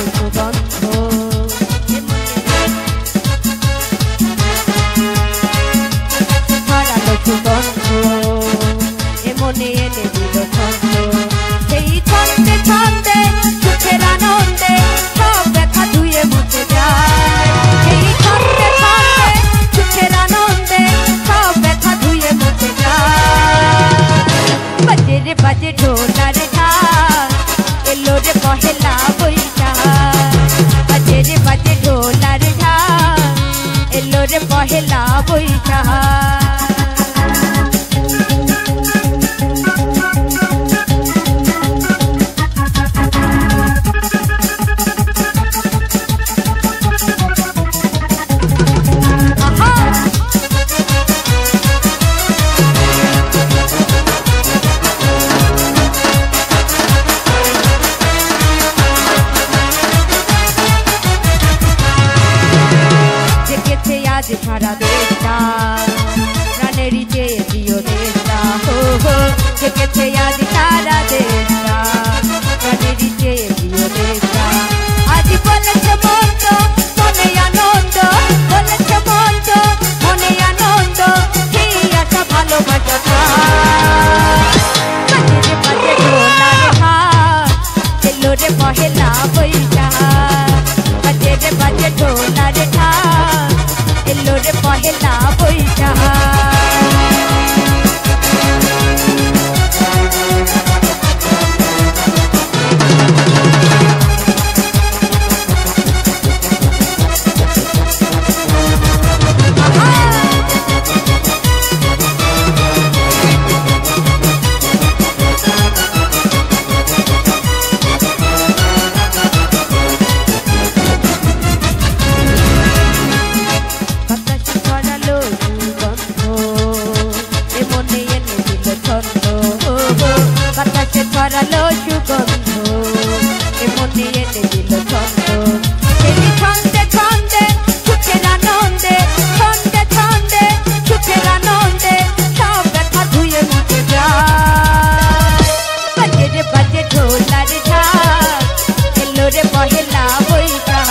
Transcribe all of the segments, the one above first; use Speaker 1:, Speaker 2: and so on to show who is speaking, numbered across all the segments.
Speaker 1: সুগন্ধ ছড়ালো সুগন্ধ এমনে এনে দিল ছন্দ সেই ছন্দে ছন্দে সুখের আনন্দে সব ব্যথা ধুয়ে মুছে যায় সেই ছন্দে ছন্দে সুখের আনন্দে সব ব্যথা ধুয়ে মুছে যায় বাজে রে বাজে ঢোলার ঢাক এলো রে পহেলা বৈশাখ বাজে রে বাজে ঢোলার ঢাক এলো রে পহেলা বৈশাখ সারা দেশটা প্রাণেরই চেয়ে প্রিয় দেশটা হো হো জেগেছে আজ সারা দেশটা প্রাণেরই চেয়ে প্রিয় দেশটা আজ বলেছে মন্দ মনে আনন্দ বলেছে মন্দ মনে আনন্দ সেই আশা ভালোবাসা বাজে বাজে ঢোলার হাত এলো রে পহেলা বৈশাখ বাজে রে বাজে ঢোলার হাত এলো রে পহেলা বৈশাখ বাতাসে ছড়ালো সুগন্ধ এমনি এনে দিল ছন্দ সেই ছন্দে ছন্দে সুখের আনন্দে ছন্দে ছন্দে সুখের আনন্দে সব ব্যথা ধুয়ে মুছে যায় বাজে রে বাজে ঢোলার ঢাক এলো রে পহেলা বৈশাখ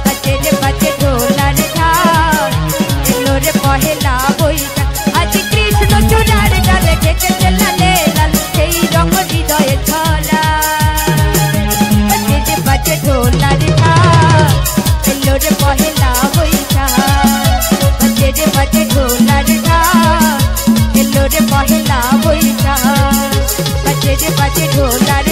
Speaker 1: বাজে রে বাজে ঢোলার ঢাক এলো রে পহেলা বৈশাখ আজ কৃষ্ণ চূড়ার ডালে ডেকেছে লালে লাল সেই রঙ হৃদয়ে ছড়া বাজে রে বাজে ঢোলার ঢাক এলো রে পহেলা বৈশাখ বাজে রে বাজে ঢোলার ঢাক এলো রে পহেলা বৈশাখ বাজে রে বাজে ঢোলার